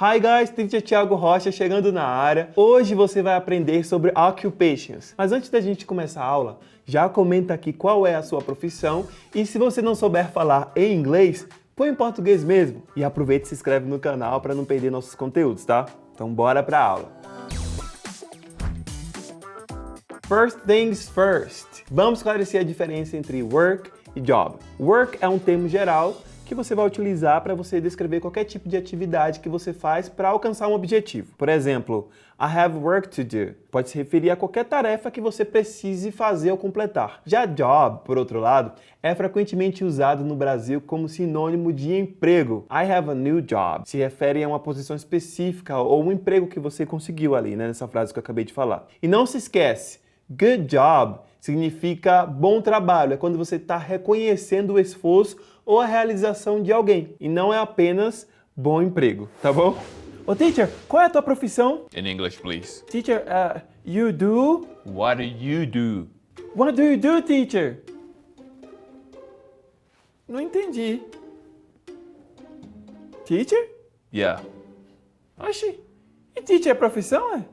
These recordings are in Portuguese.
Hi guys, Teacher Thiago Rocha chegando na área. Hoje você vai aprender sobre occupations. Mas antes da gente começar a aula, já comenta aqui qual é a sua profissão e se você não souber falar em inglês, põe em português mesmo. E aproveita e se inscreve no canal para não perder nossos conteúdos, tá? Então bora pra aula. First things first. Vamos esclarecer a diferença entre work e job. Work é um termo geral que você vai utilizar para você descrever qualquer tipo de atividade que você faz para alcançar um objetivo. Por exemplo, I have work to do. Pode se referir a qualquer tarefa que você precise fazer ou completar. Já job, por outro lado, é frequentemente usado no Brasil como sinônimo de emprego. I have a new job. Se refere a uma posição específica ou um emprego que você conseguiu ali, né, nessa frase que eu acabei de falar. E não se esquece, good job significa bom trabalho. É quando você está reconhecendo o esforço ou a realização de alguém. E não é apenas bom emprego, tá bom? Ô, teacher, qual é a tua profissão? In English, please. Teacher, you do? What do you do? What do you do, teacher? Não entendi. Teacher? Yeah. Oxi, e teacher é profissão, é?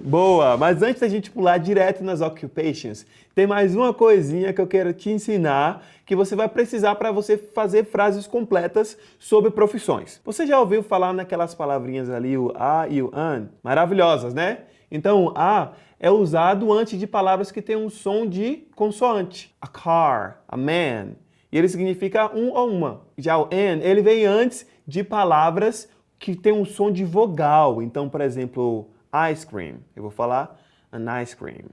Boa, mas antes da gente pular direto nas occupations, tem mais uma coisinha que eu quero te ensinar que você vai precisar para você fazer frases completas sobre profissões. Você já ouviu falar naquelas palavrinhas ali, o a e o an? Maravilhosas, né? Então, o a é usado antes de palavras que têm um som de consoante. A car, a man. E ele significa um ou uma. Já o an, ele vem antes de palavras que têm um som de vogal. Então, por exemplo, ice cream, eu vou falar an ice cream.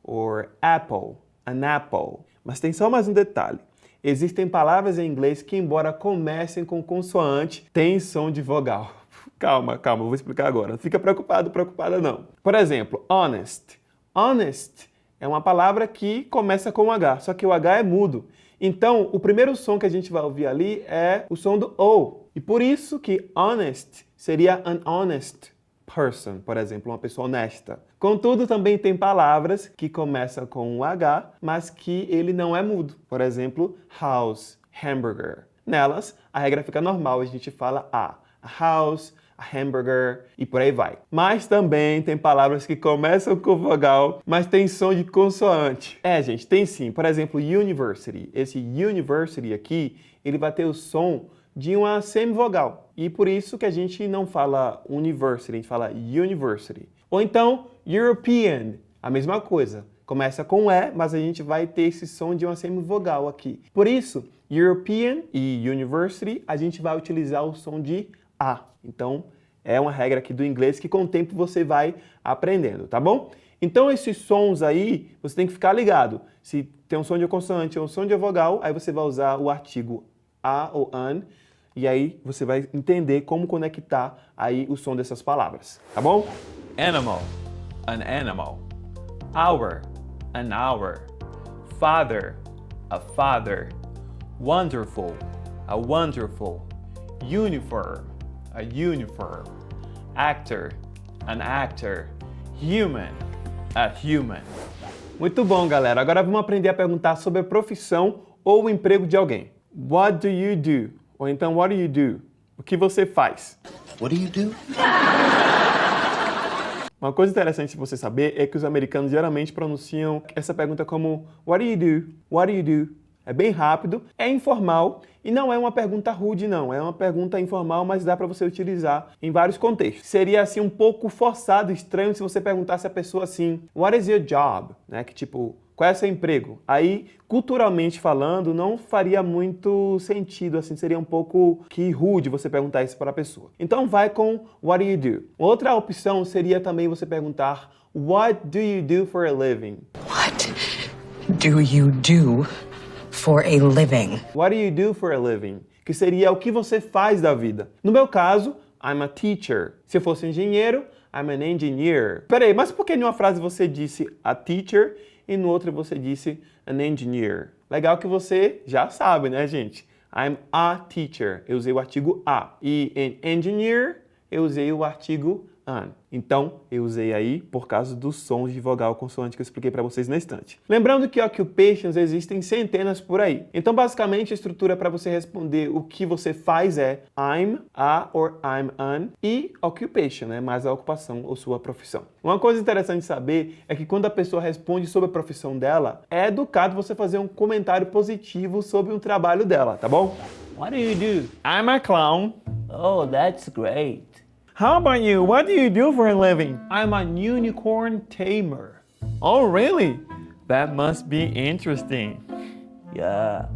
Or apple, an apple. Mas tem só mais um detalhe. Existem palavras em inglês que, embora comecem com consoante, têm som de vogal. Calma, eu vou explicar agora. Não fica preocupada não. Por exemplo, honest. Honest é uma palavra que começa com H, só que o H é mudo. Então, o primeiro som que a gente vai ouvir ali é o som do O. E por isso que honest seria an honest person, por exemplo, uma pessoa honesta. Contudo, também tem palavras que começam com um H, mas que ele não é mudo. Por exemplo, house, hamburger. Nelas, a regra fica normal, a gente fala a house, a hamburger e por aí vai. Mas também tem palavras que começam com vogal, mas tem som de consoante. Gente, tem sim. Por exemplo, university. Esse university aqui, ele vai ter o som de uma semivogal. E por isso que a gente não fala university, a gente fala university. Ou então, European, a mesma coisa. Começa com E, mas a gente vai ter esse som de uma semivogal aqui. Por isso, European e University, a gente vai utilizar o som de A. Então, é uma regra aqui do inglês que com o tempo você vai aprendendo, tá bom? Então, esses sons aí, você tem que ficar ligado. Se tem um som de consoante ou um som de vogal, aí você vai usar o artigo a ou an, e aí você vai entender como conectar aí o som dessas palavras, tá bom? Animal, an animal. Hour, an hour. Father, a father. Wonderful, a wonderful. Uniform, a uniform. Actor, an actor. Human, a human. Muito bom, galera. Agora vamos aprender a perguntar sobre a profissão ou o emprego de alguém. What do you do? Ou então, what do you do? O que você faz? What do you do? Uma coisa interessante de você saber é que os americanos geralmente pronunciam essa pergunta como what do you do? What do you do? É bem rápido, é informal e não é uma pergunta rude, não. É uma pergunta informal, mas dá para você utilizar em vários contextos. Seria assim um pouco forçado, estranho se você perguntasse a pessoa assim, what is your job? Né? Que tipo, qual é seu emprego? Aí, culturalmente falando, não faria muito sentido, assim, seria um pouco que rude você perguntar isso para a pessoa. Então vai com what do you do? Outra opção seria também você perguntar what do you do for a living? What do you do for a living? What do you do for a living? Que seria o que você faz da vida. No meu caso, I'm a teacher. Se eu fosse engenheiro, I'm an engineer. Peraí, mas por que em uma frase você disse a teacher e no outro você disse an engineer? Legal que você já sabe, né, gente? I'm a teacher. Eu usei o artigo a. E an engineer eu usei o artigo an. Então, eu usei aí por causa dos sons de vogal consoante que eu expliquei para vocês na estante. Lembrando que occupations existem centenas por aí. Então, basicamente, a estrutura para você responder o que você faz é I'm, a or I'm an e occupation, né? Mais a ocupação ou sua profissão. Uma coisa interessante de saber é que quando a pessoa responde sobre a profissão dela, é educado você fazer um comentário positivo sobre o trabalho dela, tá bom? What do you do? I'm a clown. Oh, that's great. How about you? What do you do for a living? I'm a unicorn tamer. Oh, really? That must be interesting. Yeah.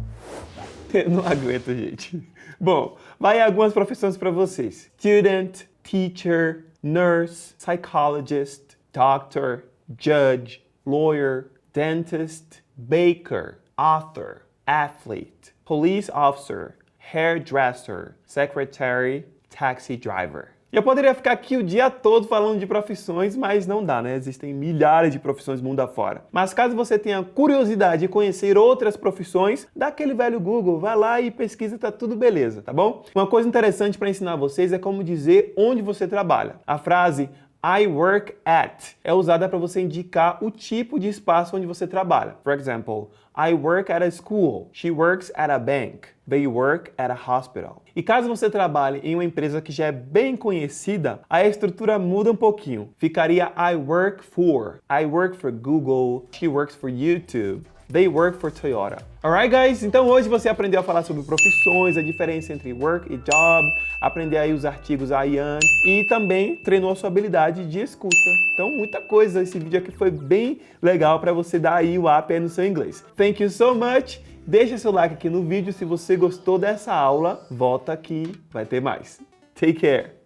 Eu não aguento, gente. Bom, vai algumas profissões para vocês. Student, teacher, nurse, psychologist, doctor, judge, lawyer, dentist, baker, author, athlete, police officer, hairdresser, secretary, taxi driver. Eu poderia ficar aqui o dia todo falando de profissões, mas não dá, né? Existem milhares de profissões mundo afora. Mas caso você tenha curiosidade de conhecer outras profissões, dá aquele velho Google, vai lá e pesquisa, tá tudo beleza, tá bom? Uma coisa interessante para ensinar vocês é como dizer onde você trabalha. A frase I work at é usada para você indicar o tipo de espaço onde você trabalha. For example, I work at a school. She works at a bank. They work at a hospital. E caso você trabalhe em uma empresa que já é bem conhecida, a estrutura muda um pouquinho. Ficaria I work for. I work for Google. She works for YouTube. They work for Toyota. Alright, guys? Então hoje você aprendeu a falar sobre profissões, a diferença entre work e job, aprender aí os artigos I am e também treinou a sua habilidade de escuta. Então, muita coisa. Esse vídeo aqui foi bem legal para você dar aí o up aí no seu inglês. Thank you so much. Deixa seu like aqui no vídeo. Se você gostou dessa aula, volta aqui, vai ter mais. Take care.